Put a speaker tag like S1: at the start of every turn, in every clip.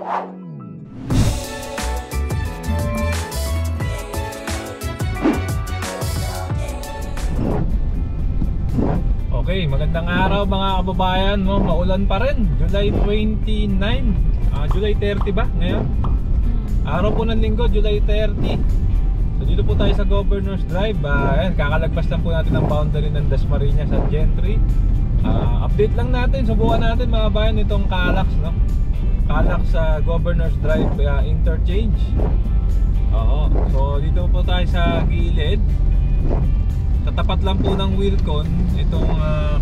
S1: Okay, magandang araw mga kababayan, no? Maulan pa rin, July 29, July 30 ba ngayon? Araw po ng linggo, July 30. So dito po tayo sa Governor's Drive. Ayan, kakalagpas lang po natin ang boundary ng Dasmariñas at Gentry. Update lang natin, subukan natin mga bayan itong Calax, no? Calax sa Governor's Drive interchange. Oo, so dito po tayo sa gilid. Sa tapat lang po ng Wilcon itong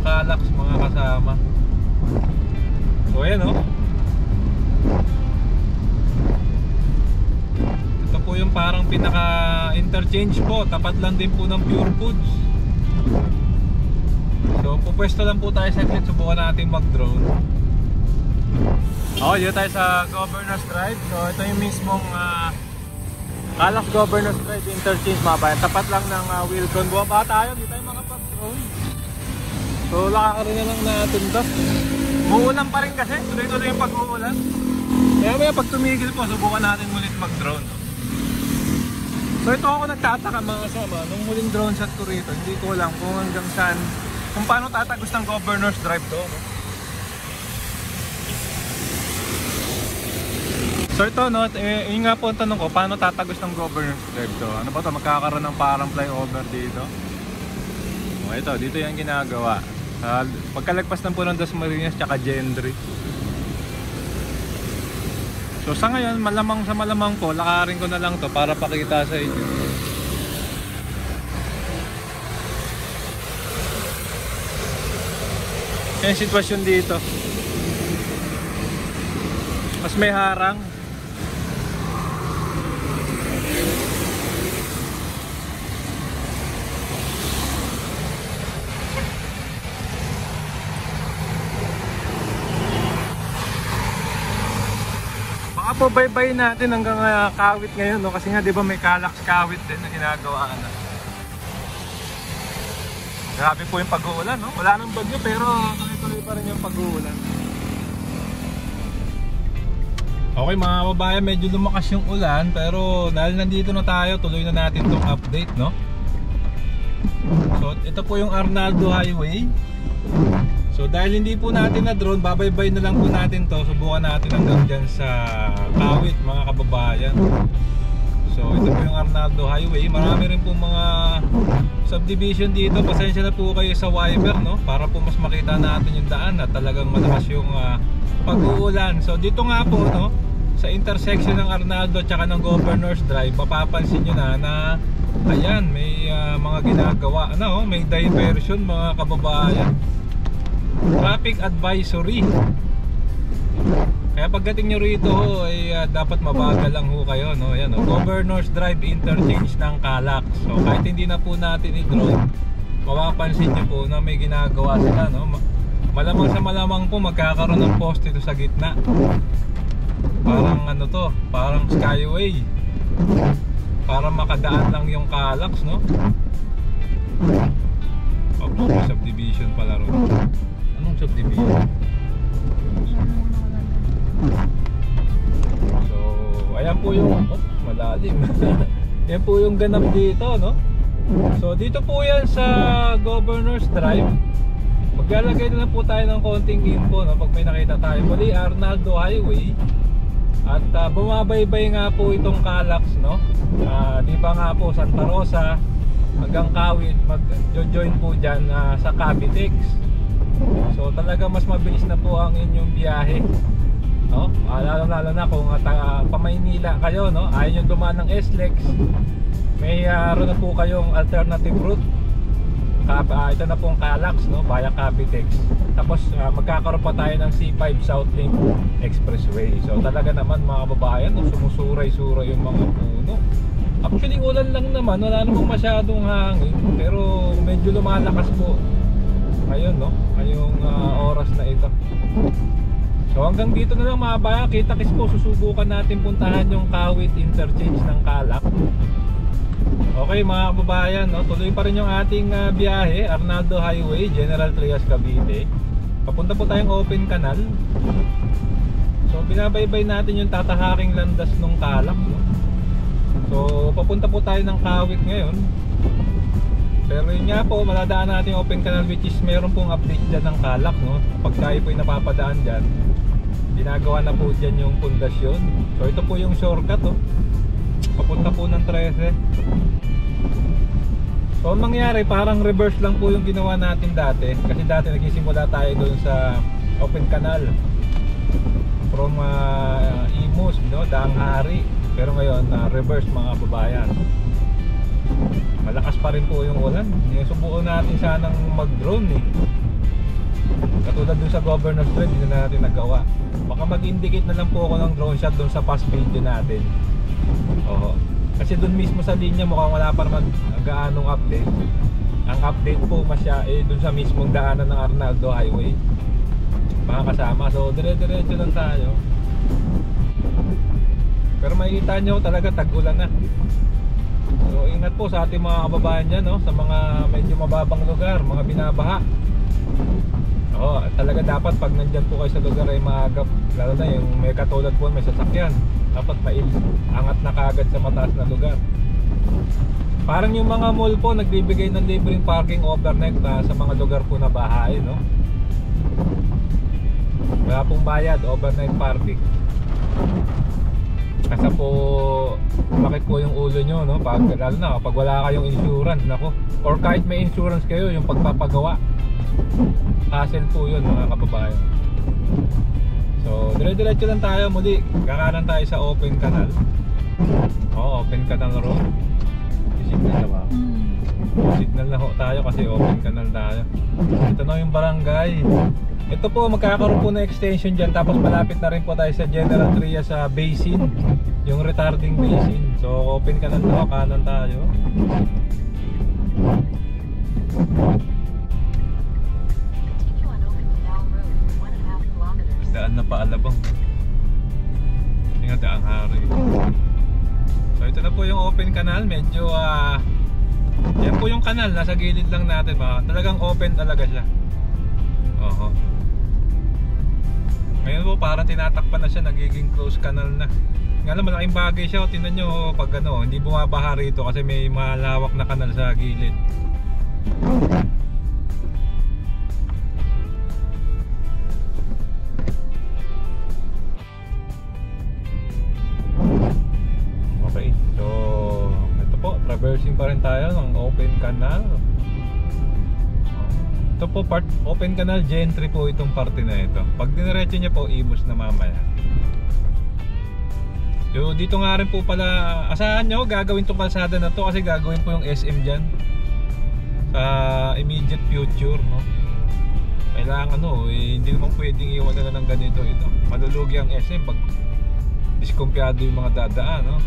S1: Calax mga kasama. So ayan, oh. Ito po yung parang pinaka interchange po. Tapat lang din po ng Pure Foods. So pupwesto lang po tayo saglit. Subukan natin mag drone. Okay, dito tayo sa Governor's Drive. So ito yung mismong Calax Governor's Drive interchange mga bayan. Tapat lang ng Wilcon. Buwa pa tayo, hindi tayo makapag-drone. So lakarin na lang natin to. Muulan pa rin kasi, tuloy-tuloy yung pag-uulan. Kaya pag tumigil po, subukan natin ulit mag-drone. So ito ako nagtataka mga kasama. Nung muling drone shot ko rito, hindi ko lang kung hanggang saan, kung paano tatagos ng Governor's Drive to, no? So ito, no, yun nga po ang tanong ko, paano tatagos ng Governor's Drive to? Ano ba ito? Magkakaroon ng parang flyover dito? O ito, dito yung ginagawa. Pagkalagpas ng po ng Dasmariñas tsaka Gentry. So sa ngayon, malamang sa malamang po, lakarin ko na lang to para pakita sa inyo. Yung sitwasyon dito. Mas may harang. Po bye-bye natin hanggang Kawit ngayon, no? Kasi nga 'di ba may Calax Kawit din na ginagawa na. Grabe po yung pag-uulan, no? Wala nang bagyo pero tuloy-tuloy pa rin yung pag-uulan. Okay mga kababayan, medyo lumakas yung ulan pero dahil nandito na tayo, tuloy na natin tong update, no? So ito po yung Arnaldo Highway. So dahil hindi po natin na drone, babay-bay na lang po natin to. Subukan natin hanggang dyan sa Kawit mga kababayan. So ito po yung Arnaldo Highway. Marami rin po mga subdivision dito. Pasensya na po kayo sa wiper, no? Para po mas makita natin yung daan at talagang malakas yung pag-uulan. So dito nga po, no, sa intersection ng Arnaldo at saka ng Governor's Drive, mapapansin nyo na ayan, may mga ginagawa, ano, may diversion mga kababayan. Traffic advisory. Kaya pagdating nyo rito ay dapat mabagal lang ho kayo, no? Ayan, no? Governor's Drive interchange ng Calax. So kahit hindi na po natin i-drone, mapapansin nyo po na may ginagawa sila, no? Malamang sa malamang po magkakaroon ng poste ito sa gitna. Parang ano to, parang skyway. Para makadaan lang yung Calax, no? May subdivision pala ron. Anong subdivision? So, ayan po yung malalim. Yan po yung ganap dito, no? So, dito po yan sa Governor's Drive. Maglalagay na lang po tayo ng konting info, no? Pag may nakita tayo. Muli, Arnaldo Highway. At bumabaybay nga po itong Calax, no? Di ba nga po Santa Rosa hanggang Kawit, mag-join po dyan sa Cavitex. So talaga mas mabilis na po ang inyong biyahe, no? Lalo na kung pa-Maynila kayo, no? Ayaw nyo dumaan ng SLEX, may ron na po kayong alternative route. Ito na pong Calax, no? Via Cavitex. Tapos magkakaroon pa tayo ng C5 Southlink Expressway. So talaga naman mga kababayan, sumusuray-suray yung mga puno. Actually ulan lang naman, wala namang masyadong hangin, pero medyo lumalakas po ngayon, no? Ngayong oras na ito. So hanggang dito na lang mga kababayan. Kita-kits po, susubukan natin puntahan yung Kawit interchange ng Calax. Okay mga kababayan, no? Tuloy pa rin yung ating biyahe, Arnaldo Highway, General Trias, Cavite. Papunta po tayong Open Canal. So So binabaybay natin yung tatahaking landas ng Calak, no? So papunta po tayo ng Kawit ngayon. Pero yun nga po, maladaan natin yung open canal, which is meron pong update dyan ng Calak, no? Kapag tayo po yung napapadaan dyan, ginagawa na po dyan yung pundasyon. So ito po yung shortcut, oh. Papunta po ng 13. So ang mangyari, parang reverse lang po yung ginawa natin dati. Kasi dati nagsisimula tayo doon sa open canal from Imus, no? Daang Hari. Pero ngayon, reverse mga kababayan. Malakas pa rin po yung ulan. Subukan natin sanang mag-drone eh. Katulad dun sa Governor's Drive, hindi na natin nagawa. Baka mag-indicate na lang po ako ng drone shot dun sa past video natin. Oo. Kasi dun mismo sa linya mukhang wala pa naman gaanong update. Ang update po masya dun sa mismong daanan ng Arnaldo Highway. Mga kasama, so dire-diretso lang tayo. Pero makikita nyo talaga tag-ulan na. So ingat po sa ating mga kababayan dyan, no? Sa mga medyo mababang lugar, mga binabaha. Oo, talaga dapat pag nandyan po kayo sa lugar ay maagap. Lalo na yung may katulad po, may sasakyan, dapat angat na kaagad sa mataas na lugar. Parang yung mga mall po nagbibigay ng libreng parking overnight sa mga lugar po na bahay, no? Wala pong bayad, overnight parking. Kasi po bakit po yung ulo nyo, no? Lalo na kapag wala kayong insurance, nako. Or kahit may insurance kayo, yung pagpapagawa, hassle po yun mga kababayan. So dire-diretso lang tayo. Muli kakanan tayo sa open canal. Open canal road. Signal na ba? Signal na ho tayo kasi open canal tayo. Ito na yung barangay. Ito po, magkakaroon po na extension dyan. Tapos malapit na rin po tayo sa General Trias sa basin, yung retarding basin. So open canal na ho, kanan tayo. Daan na Paalabang. Yung Daang Hari. So ito na po yung open canal. Medyo yan po yung kanal, nasa gilid lang natin. Talagang open talaga siya. Oho. Ngayon po parang tinatakpan na siya, nagiging closed canal na. Nga lang, malaking bagay siya. Tingnan nyo pag hindi bumabaha rito kasi may malawak na kanal sa gilid. Okay, so ito po, traversing pa rin tayo ng open canal. Ito po part open canal, gentry po itong parte na ito. Pag diniretso niya po, Imus na mamaya. So dito nga rin po pala, asahan nyo gagawin itong kalsada na to kasi gagawin po yung SM dyan sa immediate future, no? Kailangan hindi naman pwedeng iwan na ng ganito ito. Malulugi ang SM pag diskumpiyado yung mga dadaan, no?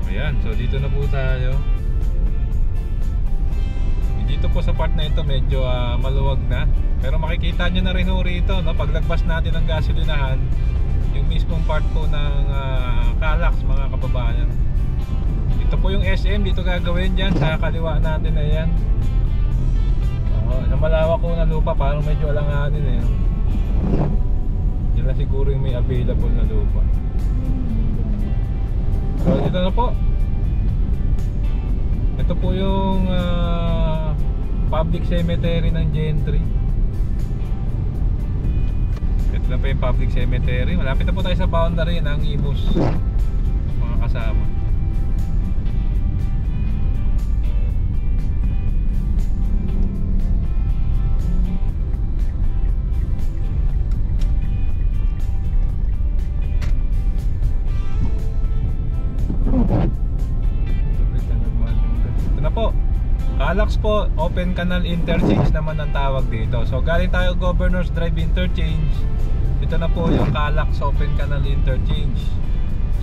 S1: Ayan, so dito na po tayo. Dito po sa part na ito medyo maluwag na. Pero makikita nyo na rin rito, no? Paglagpas natin ng gasolinahan, yung mismong part po ng Calax, mga kababayan. Ito po yung SM, dito gagawin dyan sa kaliwa natin na yan. Sa malawak ko na lupa, parang medyo alanganin eh. Diyan na siguro yung may available na lupa. So dito na po. Ito po yung public cemetery ng Gentry. Ito na po yung public cemetery. Malapit na po tayo sa boundary ng Imus, mga kasama. Ito na po, Calax po, open canal interchange naman ang tawag dito. So galing tayo Governor's Drive interchange, ito na po yung Calax open canal interchange.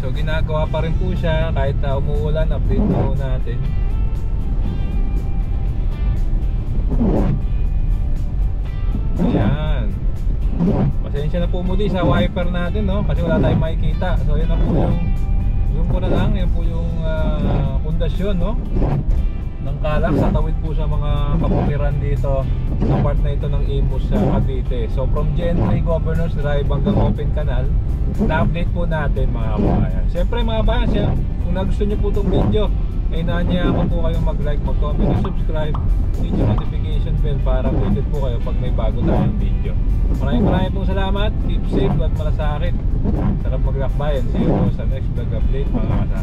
S1: So ginagawa pa rin po siya kahit umuulan, update po natin. Ayan. Pasensya na po muli sa wiper natin, no? Kasi wala tayong makikita. So yun na po yung zoom ko na lang, yan po yung pundasyon, no? ng Calax. Sa tawid po sa mga kaputiran dito sa part na ito ng Imus sa Cavite. So from Gentry Governors Drive hanggang Open Canal, na-update po natin mga kabayan. Siyempre mga kabayan, kung nagustuhan nyo po itong video, ay naanyayaan po kayong mag-like, mag-comment, and subscribe, hit yung notification bell para updated po kayo pag may bago tayong video. Maraming pong salamat, keep safe at malasakit. Sarap maglakbayan. See you po sa next vlog update mga kasama.